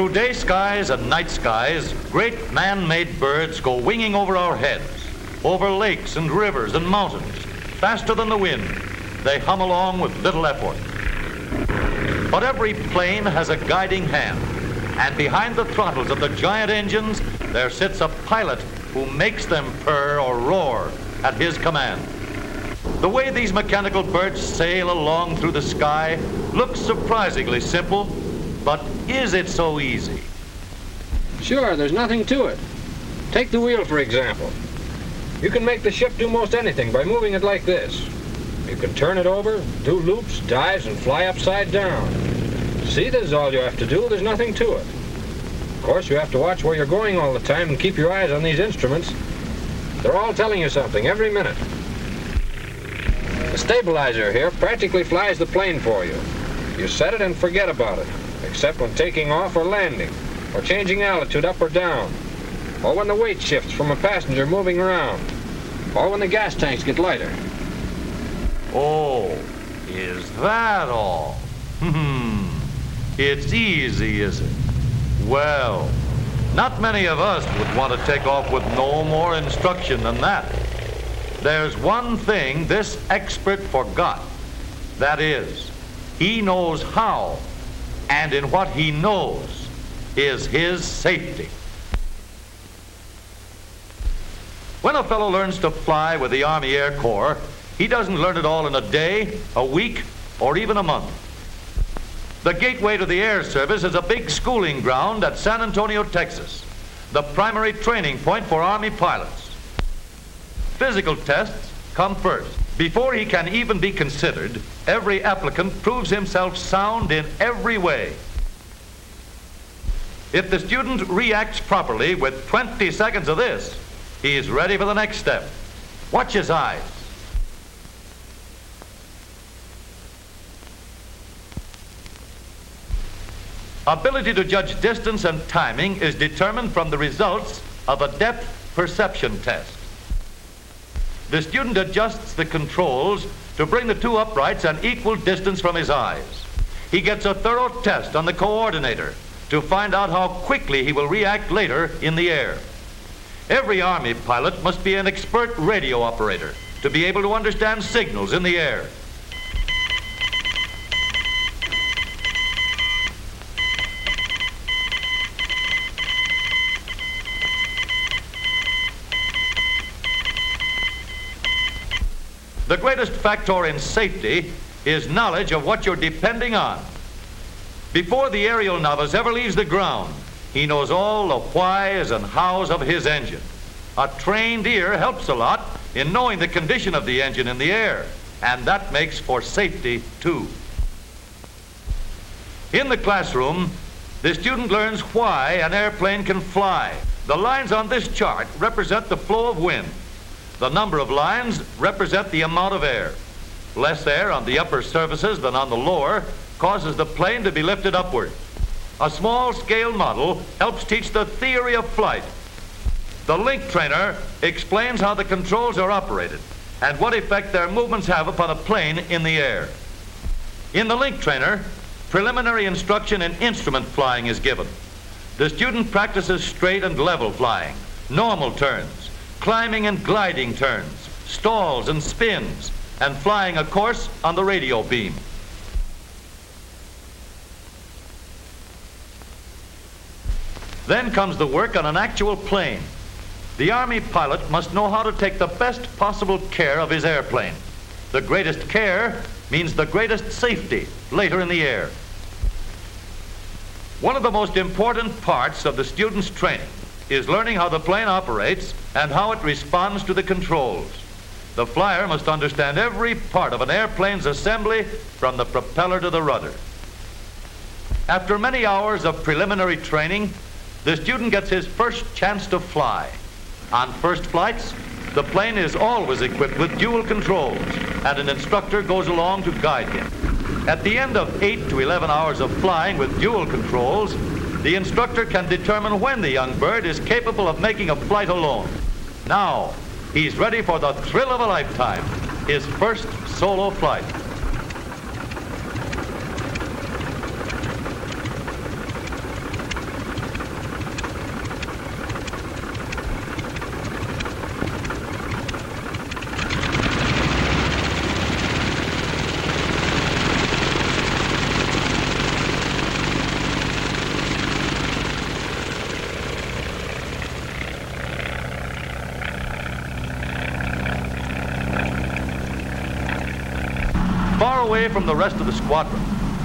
Through day skies and night skies, great man-made birds go winging over our heads, over lakes and rivers and mountains. Faster than the wind, they hum along with little effort. But every plane has a guiding hand, and behind the throttles of the giant engines, there sits a pilot who makes them purr or roar at his command. The way these mechanical birds sail along through the sky looks surprisingly simple, but is it so easy? Sure, there's nothing to it. Take the wheel, for example. You can make the ship do most anything by moving it like this. You can turn it over, do loops, dives, and fly upside down. See, this is all you have to do. There's nothing to it. Of course, you have to watch where you're going all the time and keep your eyes on these instruments. They're all telling you something every minute. The stabilizer here practically flies the plane for you. You set it and forget about it, except when taking off or landing, or changing altitude up or down, or when the weight shifts from a passenger moving around, or when the gas tanks get lighter. Oh, is that all? It's easy, is it? Well, not many of us would want to take off with no more instruction than that. There's one thing this expert forgot. That is, he knows how, and in what he knows is his safety. When a fellow learns to fly with the Army Air Corps, he doesn't learn it all in a day, a week, or even a month. The gateway to the Air Service is a big schooling ground at San Antonio, Texas, the primary training point for Army pilots. Physical tests come first. Before he can even be considered, every applicant proves himself sound in every way. If the student reacts properly with 20 seconds of this, he is ready for the next step. Watch his eyes. Ability to judge distance and timing is determined from the results of a depth perception test. The student adjusts the controls to bring the two uprights an equal distance from his eyes. He gets a thorough test on the coordinator to find out how quickly he will react later in the air. Every Army pilot must be an expert radio operator to be able to understand signals in the air. The greatest factor in safety is knowledge of what you're depending on. Before the aerial novice ever leaves the ground, he knows all the whys and hows of his engine. A trained ear helps a lot in knowing the condition of the engine in the air, and that makes for safety too. In the classroom, the student learns why an airplane can fly. The lines on this chart represent the flow of wind. The number of lines represent the amount of air. Less air on the upper surfaces than on the lower causes the plane to be lifted upward. A small-scale model helps teach the theory of flight. The link trainer explains how the controls are operated and what effect their movements have upon a plane in the air. In the link trainer, preliminary instruction in instrument flying is given. The student practices straight and level flying, normal turns, climbing and gliding turns, stalls and spins, and flying a course on the radio beam. Then comes the work on an actual plane. The Army pilot must know how to take the best possible care of his airplane. The greatest care means the greatest safety later in the air. One of the most important parts of the student's training is learning how the plane operates and how it responds to the controls. The flyer must understand every part of an airplane's assembly from the propeller to the rudder. After many hours of preliminary training, the student gets his first chance to fly. On first flights, the plane is always equipped with dual controls, and an instructor goes along to guide him. At the end of 8 to 11 hours of flying with dual controls, the instructor can determine when the young bird is capable of making a flight alone. Now, he's ready for the thrill of a lifetime, his first solo flight. Far away from the rest of the squadron,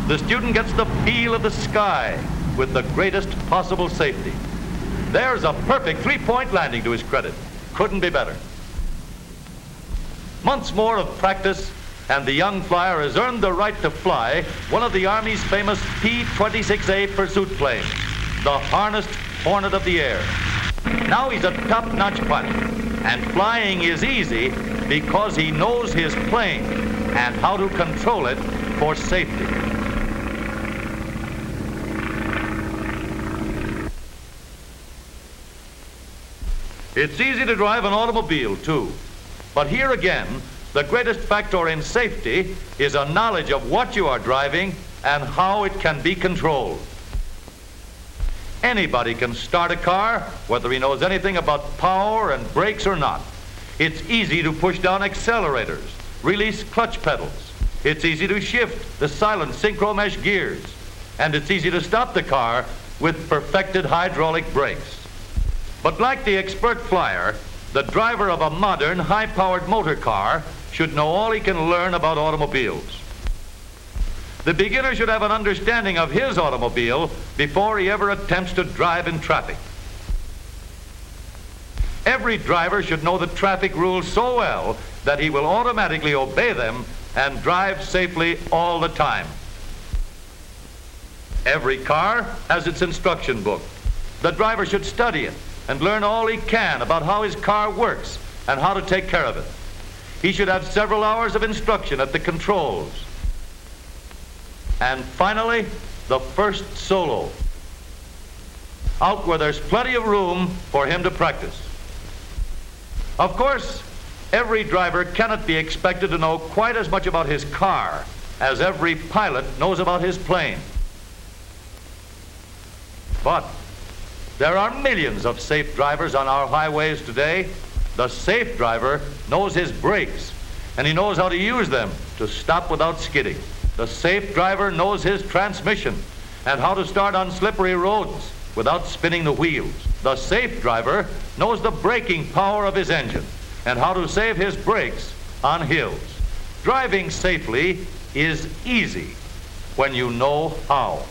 the student gets the feel of the sky with the greatest possible safety. There's a perfect three-point landing to his credit. Couldn't be better. Months more of practice, and the young flyer has earned the right to fly one of the Army's famous P-26A pursuit planes, the harnessed Hornet of the air. Now he's a top-notch pilot, and flying is easy because he knows his plane and how to control it for safety. It's easy to drive an automobile, too. But here again, the greatest factor in safety is a knowledge of what you are driving and how it can be controlled. Anybody can start a car, whether he knows anything about power and brakes or not. It's easy to push down accelerators, release clutch pedals. It's easy to shift the silent synchro mesh gears. And it's easy to stop the car with perfected hydraulic brakes. But like the expert flyer, the driver of a modern, high-powered motor car should know all he can learn about automobiles. The beginner should have an understanding of his automobile before he ever attempts to drive in traffic. Every driver should know the traffic rules so well that he will automatically obey them and drive safely all the time. Every car has its instruction book. The driver should study it and learn all he can about how his car works and how to take care of it. He should have several hours of instruction at the controls. And finally, the first solo, out where there's plenty of room for him to practice. Of course, every driver cannot be expected to know quite as much about his car as every pilot knows about his plane. But there are millions of safe drivers on our highways today. The safe driver knows his brakes, and he knows how to use them to stop without skidding. The safe driver knows his transmission and how to start on slippery roads without spinning the wheels. The safe driver knows the braking power of his engine and how to save his brakes on hills. Driving safely is easy when you know how.